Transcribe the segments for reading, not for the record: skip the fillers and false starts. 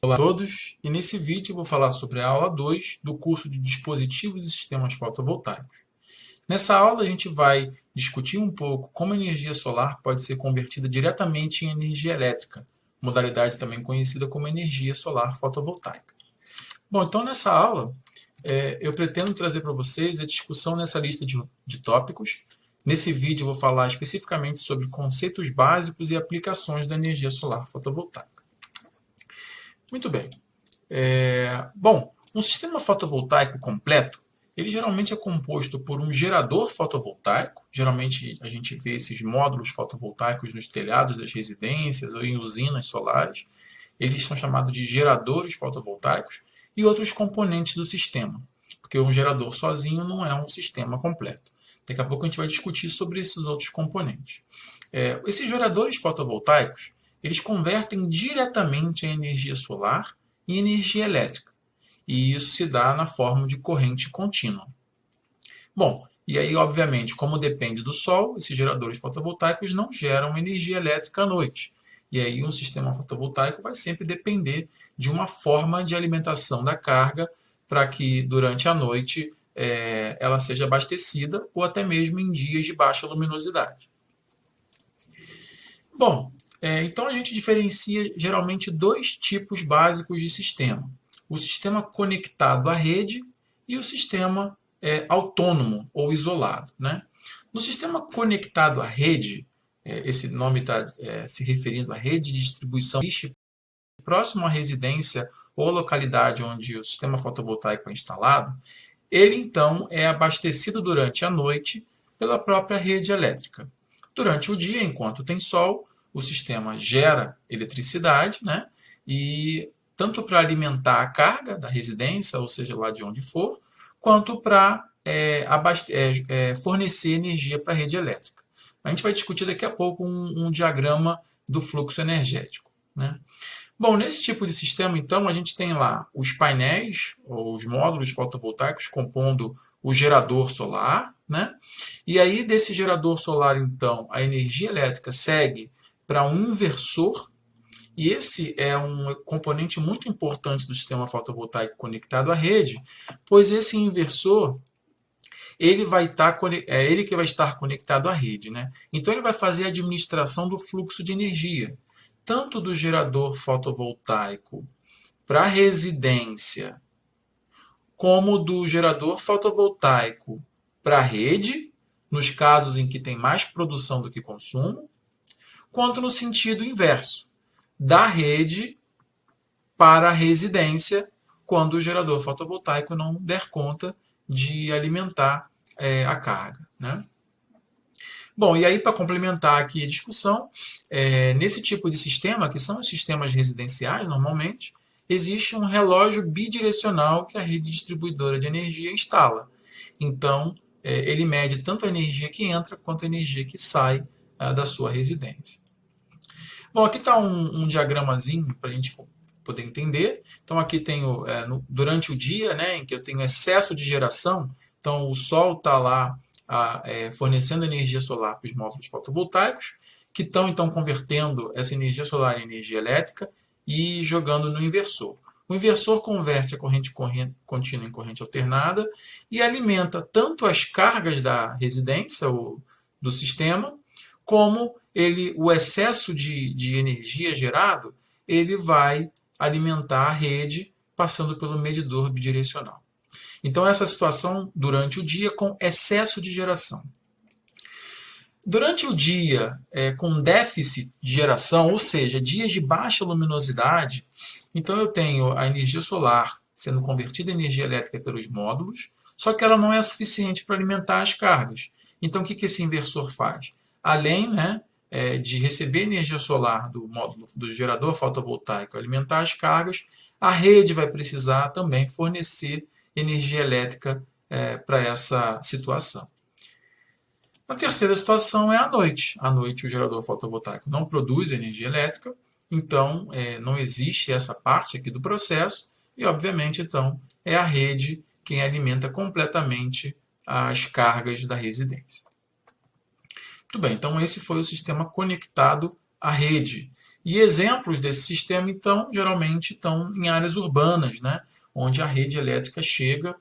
Olá a todos, e nesse vídeo eu vou falar sobre a aula 2 do curso de Dispositivos e Sistemas Fotovoltaicos. Nessa aula a gente vai discutir um pouco como a energia solar pode ser convertida diretamente em energia elétrica, modalidade também conhecida como energia solar fotovoltaica. Bom, então nessa aula eu pretendo trazer para vocês a discussão nessa lista de tópicos. Nesse vídeo eu vou falar especificamente sobre conceitos básicos e aplicações da energia solar fotovoltaica. Muito bem. Bom, um sistema fotovoltaico completo, ele geralmente é composto por um gerador fotovoltaico. Geralmente a gente vê esses módulos fotovoltaicos nos telhados das residências ou em usinas solares. Eles são chamados de geradores fotovoltaicos e outros componentes do sistema, porque um gerador sozinho não é um sistema completo. Daqui a pouco a gente vai discutir sobre esses outros componentes. Esses geradores fotovoltaicos, eles convertem diretamente a energia solar em energia elétrica. E isso se dá na forma de corrente contínua. Bom, e aí, obviamente, como depende do sol, esses geradores fotovoltaicos não geram energia elétrica à noite. E aí, um sistema fotovoltaico vai sempre depender de uma forma de alimentação da carga para que, durante a noite, ela seja abastecida ou até mesmo em dias de baixa luminosidade. Bom, então a gente diferencia geralmente dois tipos básicos de sistema: o sistema conectado à rede e o sistema autônomo ou isolado, né? No sistema conectado à rede, esse nome está se referindo à rede de distribuição que existe próximo à residência ou localidade onde o sistema fotovoltaico é instalado. Ele então é abastecido durante a noite pela própria rede elétrica. Durante o dia, enquanto tem sol, o sistema gera eletricidade, né? E tanto para alimentar a carga da residência, ou seja, lá de onde for, quanto para fornecer energia para a rede elétrica. A gente vai discutir daqui a pouco um diagrama do fluxo energético, né? Bom, nesse tipo de sistema, então, a gente tem lá os painéis, ou os módulos fotovoltaicos compondo o gerador solar, né? E aí, desse gerador solar, então, a energia elétrica segue para um inversor, e esse é um componente muito importante do sistema fotovoltaico conectado à rede, pois esse inversor ele vai estar ele que vai estar conectado à rede, né? Então ele vai fazer a administração do fluxo de energia, tanto do gerador fotovoltaico para a residência, como do gerador fotovoltaico para a rede, nos casos em que tem mais produção do que consumo, quanto no sentido inverso, da rede para a residência, quando o gerador fotovoltaico não der conta de alimentar a carga, né? Bom, e aí para complementar aqui a discussão, nesse tipo de sistema, que são os sistemas residenciais normalmente, existe um relógio bidirecional que a rede distribuidora de energia instala. Então, ele mede tanto a energia que entra quanto a energia que sai da sua residência. Bom, aqui está um diagramazinho para a gente poder entender. Então, aqui tenho, durante o dia, né, em que eu tenho excesso de geração, então o sol está lá fornecendo energia solar para os módulos fotovoltaicos, que estão então convertendo essa energia solar em energia elétrica e jogando no inversor. O inversor converte a corrente contínua em corrente alternada e alimenta tanto as cargas da residência ou do sistema, como o excesso de energia gerado, ele vai alimentar a rede passando pelo medidor bidirecional. Então, essa situação durante o dia com excesso de geração. Durante o dia, com déficit de geração, ou seja, dias de baixa luminosidade, então eu tenho a energia solar sendo convertida em energia elétrica pelos módulos, só que ela não é suficiente para alimentar as cargas. Então, o que esse inversor faz? Além, né, de receber energia solar do módulo do gerador fotovoltaico e alimentar as cargas, a rede vai precisar também fornecer energia elétrica para essa situação. A terceira situação é à noite. À noite o gerador fotovoltaico não produz energia elétrica, então não existe essa parte aqui do processo e, obviamente, então é a rede quem alimenta completamente as cargas da residência. Muito bem, então esse foi o sistema conectado à rede. E exemplos desse sistema, então, geralmente estão em áreas urbanas, né, onde a rede elétrica chega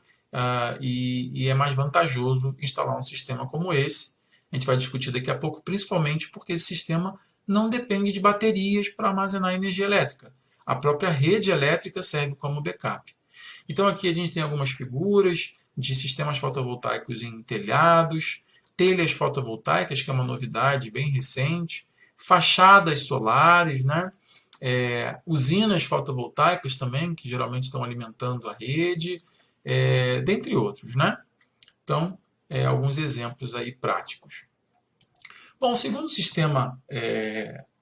e é mais vantajoso instalar um sistema como esse. A gente vai discutir daqui a pouco, principalmente porque esse sistema não depende de baterias para armazenar energia elétrica. A própria rede elétrica serve como backup. Então aqui a gente tem algumas figuras de sistemas fotovoltaicos em telhados, telhas fotovoltaicas, que é uma novidade bem recente, fachadas solares, né? Usinas fotovoltaicas também, que geralmente estão alimentando a rede, dentre outros, né? Então, alguns exemplos aí práticos. Bom, o segundo sistema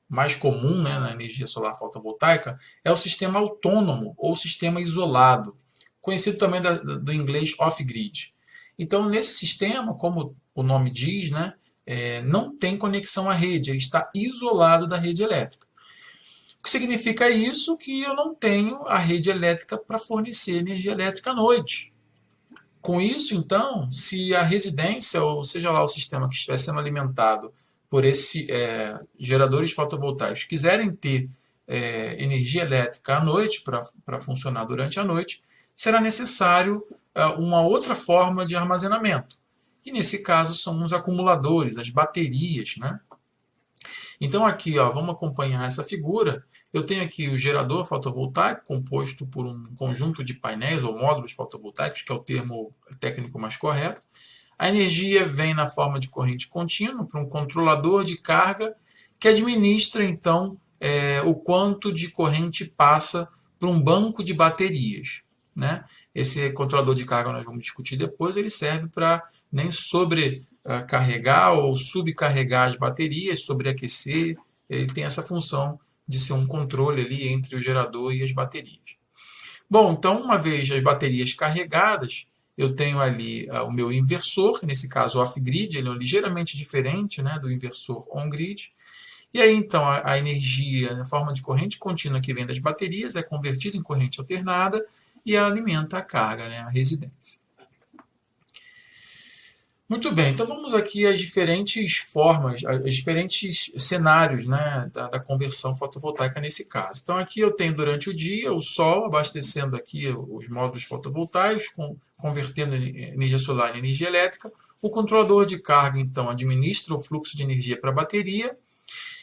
mais comum, né, na energia solar fotovoltaica é o sistema autônomo ou sistema isolado, conhecido também do inglês off-grid. Então, nesse sistema, como o nome diz, né, não tem conexão à rede, ele está isolado da rede elétrica. O que significa isso? Que eu não tenho a rede elétrica para fornecer energia elétrica à noite. Com isso, então, se a residência, ou seja lá o sistema que estiver sendo alimentado por esses geradores fotovoltaicos, quiserem ter energia elétrica à noite, para funcionar durante a noite, será necessário uma outra forma de armazenamento. E nesse caso são os acumuladores, as baterias, né? Então aqui, ó, vamos acompanhar essa figura. Eu tenho aqui o gerador fotovoltaico, composto por um conjunto de painéis ou módulos fotovoltaicos, que é o termo técnico mais correto. A energia vem na forma de corrente contínua para um controlador de carga que administra, então, o quanto de corrente passa para um banco de baterias, né? Esse controlador de carga nós vamos discutir depois, ele serve para nem sobrecarregar ou subcarregar as baterias, sobreaquecer. Ele tem essa função de ser um controle ali entre o gerador e as baterias. Bom, então, uma vez as baterias carregadas, eu tenho ali o meu inversor, nesse caso off-grid, ele é ligeiramente diferente, né, do inversor on-grid. E aí, então, a energia na forma de corrente contínua que vem das baterias é convertida em corrente alternada e alimenta a carga, né, a residência. Muito bem, então vamos aqui às diferentes formas, aos diferentes cenários, né, da conversão fotovoltaica nesse caso. Então aqui eu tenho durante o dia o sol abastecendo aqui os módulos fotovoltaicos, convertendo energia solar em energia elétrica. O controlador de carga, então, administra o fluxo de energia para a bateria.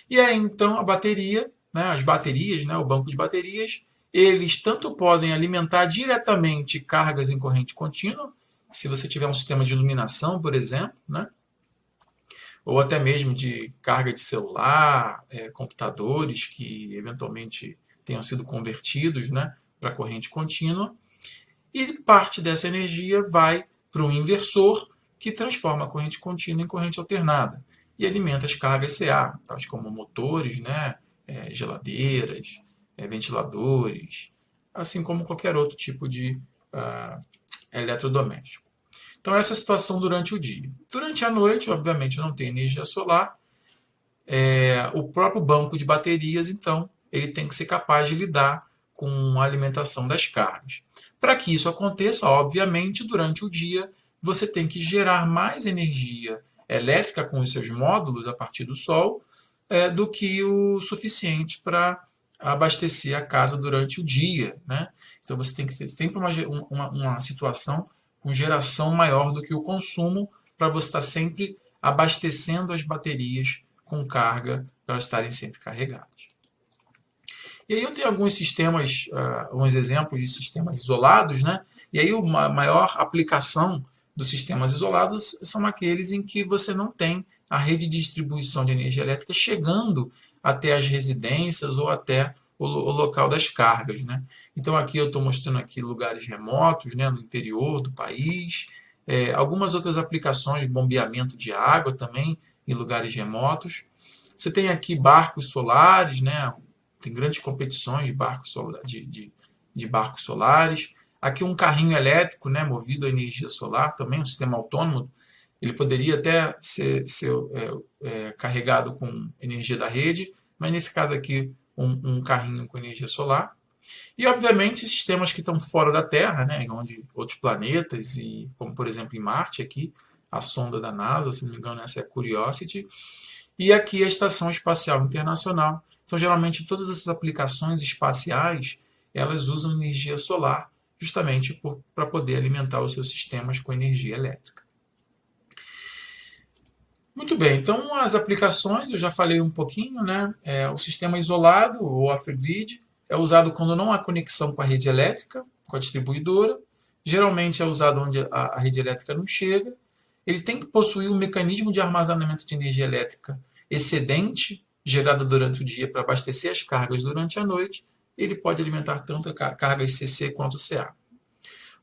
E aí, então, a bateria, né, as baterias, né, o banco de baterias, eles tanto podem alimentar diretamente cargas em corrente contínua, se você tiver um sistema de iluminação, por exemplo, né? Ou até mesmo de carga de celular, computadores que eventualmente tenham sido convertidos, né, para corrente contínua. E parte dessa energia vai para um inversor que transforma a corrente contínua em corrente alternada e alimenta as cargas CA, tais como motores, né, geladeiras, ventiladores, assim como qualquer outro tipo de eletrodoméstico. Então, essa é a situação durante o dia. Durante a noite, obviamente, não tem energia solar. O próprio banco de baterias, então, ele tem que ser capaz de lidar com a alimentação das cargas. Para que isso aconteça, obviamente, durante o dia, você tem que gerar mais energia elétrica com os seus módulos a partir do sol do que o suficiente para abastecer a casa durante o dia, né? Então, você tem que ter sempre uma situação com geração maior do que o consumo, para você estar sempre abastecendo as baterias com carga para elas estarem sempre carregadas. E aí eu tenho alguns sistemas, alguns exemplos de sistemas isolados, né? E aí a maior aplicação dos sistemas isolados são aqueles em que você não tem a rede de distribuição de energia elétrica chegando até as residências ou até o local das cargas, né? Então aqui eu estou mostrando aqui lugares remotos, né, no interior do país, algumas outras aplicações de bombeamento de água também em lugares remotos. Você tem aqui barcos solares, né? Tem grandes competições de barcos, de barcos solares. Aqui um carrinho elétrico, né, movido a energia solar, também um sistema autônomo. Ele poderia até ser carregado com energia da rede, mas nesse caso aqui um carrinho com energia solar. E, obviamente, sistemas que estão fora da Terra, né, onde outros planetas, como por exemplo em Marte, aqui, a sonda da NASA, se não me engano, essa é a Curiosity, e aqui a Estação Espacial Internacional. Então, Então, geralmente, todas essas aplicações espaciais, elas usam energia solar justamente para poder alimentar os seus sistemas com energia elétrica. Muito bem, então as aplicações, eu já falei um pouquinho, né? O sistema isolado, ou off-grid, é usado quando não há conexão com a rede elétrica, com a distribuidora. Geralmente é usado onde a rede elétrica não chega. Ele tem que possuir um mecanismo de armazenamento de energia elétrica excedente, gerada durante o dia para abastecer as cargas durante a noite. Ele pode alimentar tanto a cargas CC quanto CA.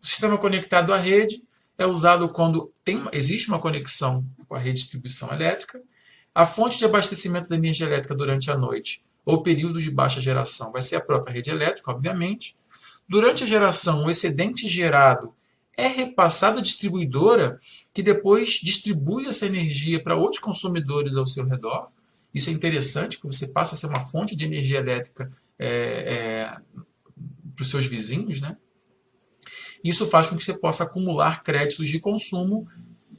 O sistema conectado à rede é usado quando existe uma conexão com a rede de distribuição elétrica. A fonte de abastecimento da energia elétrica durante a noite ou períodos de baixa geração vai ser a própria rede elétrica, obviamente. Durante a geração, o excedente gerado é repassado à distribuidora, que depois distribui essa energia para outros consumidores ao seu redor. Isso é interessante, porque você passa a ser uma fonte de energia elétrica para os seus vizinhos, né? Isso faz com que você possa acumular créditos de consumo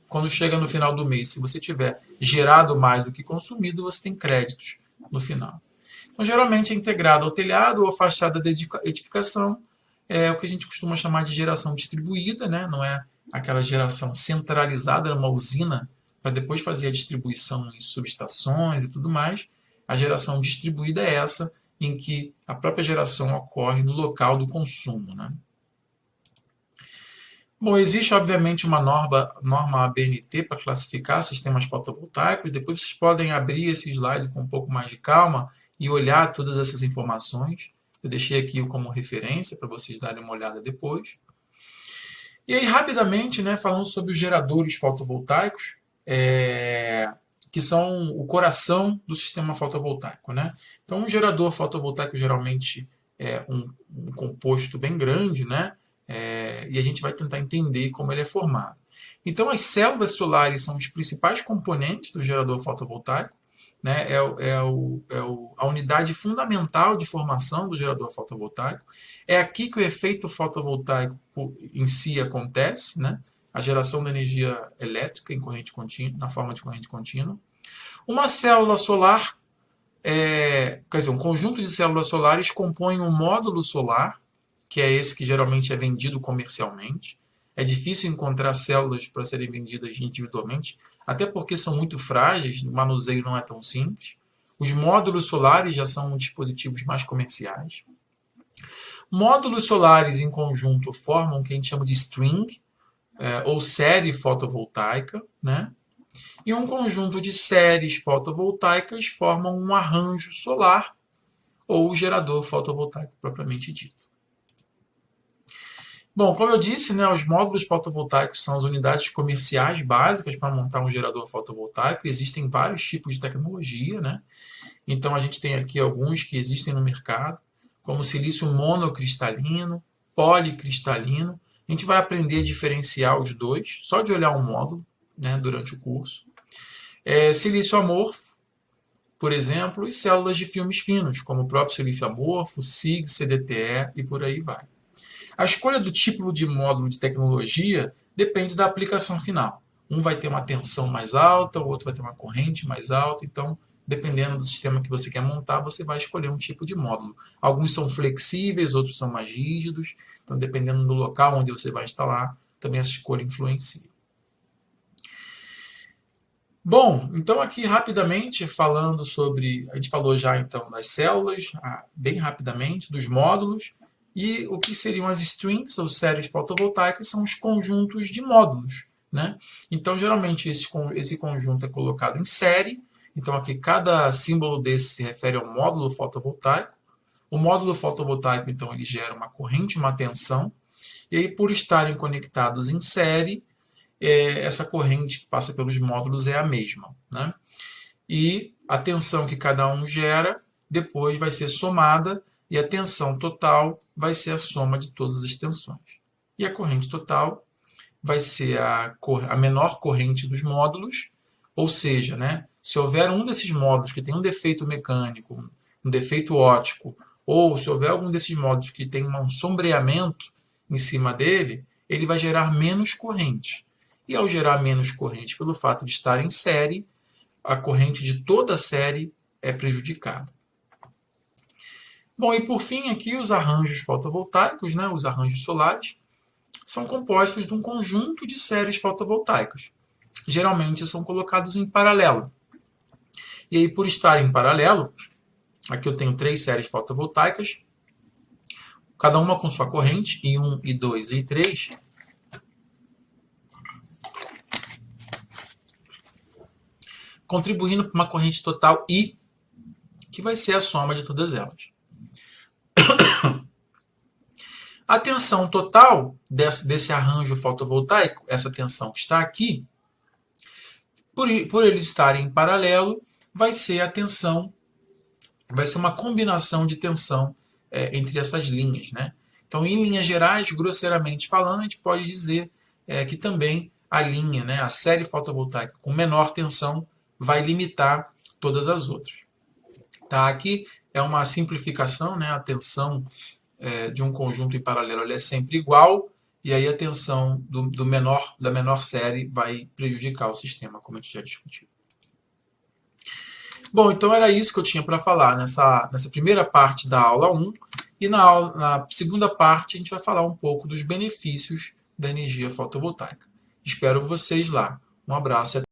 quando chega no final do mês. Se você tiver gerado mais do que consumido, você tem créditos no final. Então, geralmente é integrado ao telhado ou à fachada da edificação. É o que a gente costuma chamar de geração distribuída, né? Não é aquela geração centralizada numa usina para depois fazer a distribuição em subestações e tudo mais. A geração distribuída é essa em que a própria geração ocorre no local do consumo, né? Bom, existe obviamente uma norma ABNT para classificar sistemas fotovoltaicos. Depois vocês podem abrir esse slide com um pouco mais de calma e olhar todas essas informações. Eu deixei aqui como referência para vocês darem uma olhada depois. E aí, rapidamente, né, falando sobre os geradores fotovoltaicos, que são o coração do sistema fotovoltaico, né? Então, um gerador fotovoltaico geralmente é um composto bem grande, né? E a gente vai tentar entender como ele é formado. Então, as células solares são os principais componentes do gerador fotovoltaico, né? A unidade fundamental de formação do gerador fotovoltaico. É aqui que o efeito fotovoltaico em si acontece, né? A geração da energia elétrica em corrente contínua, na forma de corrente contínua. Uma célula solar, um conjunto de células solares compõe um módulo solar, que é esse que geralmente é vendido comercialmente. É difícil encontrar células para serem vendidas individualmente, até porque são muito frágeis, o manuseio não é tão simples. Os módulos solares já são dispositivos mais comerciais. Módulos solares em conjunto formam o que a gente chama de string, ou série fotovoltaica, né? E um conjunto de séries fotovoltaicas formam um arranjo solar, ou gerador fotovoltaico propriamente dito. Bom, como eu disse, né, os módulos fotovoltaicos são as unidades comerciais básicas para montar um gerador fotovoltaico. Existem vários tipos de tecnologia, né? Então, a gente tem aqui alguns que existem no mercado, como silício monocristalino, policristalino. A gente vai aprender a diferenciar os dois, só de olhar um módulo, né, durante o curso. Silício amorfo, por exemplo, e células de filmes finos, como o próprio silício amorfo, SiC, CDTE e por aí vai. A escolha do tipo de módulo de tecnologia depende da aplicação final. Um vai ter uma tensão mais alta, o outro vai ter uma corrente mais alta. Então, dependendo do sistema que você quer montar, você vai escolher um tipo de módulo. Alguns são flexíveis, outros são mais rígidos. Então, dependendo do local onde você vai instalar, também essa escolha influencia. Bom, então aqui rapidamente falando sobre... A gente falou já então das células, bem rapidamente, dos módulos. E o que seriam as strings, ou séries fotovoltaicas, são os conjuntos de módulos, né? Então, geralmente, esse conjunto é colocado em série. Então, aqui cada símbolo desse se refere ao módulo fotovoltaico. O módulo fotovoltaico, então, ele gera uma corrente, uma tensão. E aí, por estarem conectados em série, essa corrente que passa pelos módulos é a mesma, né? E a tensão que cada um gera, depois vai ser somada, e a tensão total vai ser a soma de todas as tensões. E a corrente total vai ser a menor corrente dos módulos, ou seja, né, se houver um desses módulos que tem um defeito mecânico, um defeito óptico, ou se houver algum desses módulos que tem um sombreamento em cima dele, ele vai gerar menos corrente. E ao gerar menos corrente pelo fato de estar em série, a corrente de toda a série é prejudicada. Bom, e por fim aqui os arranjos fotovoltaicos, né, os arranjos solares, são compostos de um conjunto de séries fotovoltaicas. Geralmente são colocados em paralelo. E aí, por estar em paralelo, aqui eu tenho 3 séries fotovoltaicas, cada uma com sua corrente, I1, I2 e I3, contribuindo para uma corrente total I, que vai ser a soma de todas elas. A tensão total desse arranjo fotovoltaico, essa tensão que está aqui, por eles estarem em paralelo, vai ser a tensão, vai ser uma combinação de tensão entre essas linhas, né? Então, em linhas gerais, grosseiramente falando, a gente pode dizer que também a linha, né, a série fotovoltaica com menor tensão vai limitar todas as outras. Tá? Aqui é uma simplificação, né? A tensão de um conjunto em paralelo é sempre igual, e aí a tensão da menor série vai prejudicar o sistema, como a gente já discutiu. Bom, então era isso que eu tinha para falar nessa primeira parte da aula 1, e na segunda parte a gente vai falar um pouco dos benefícios da energia fotovoltaica. Espero vocês lá. Um abraço e até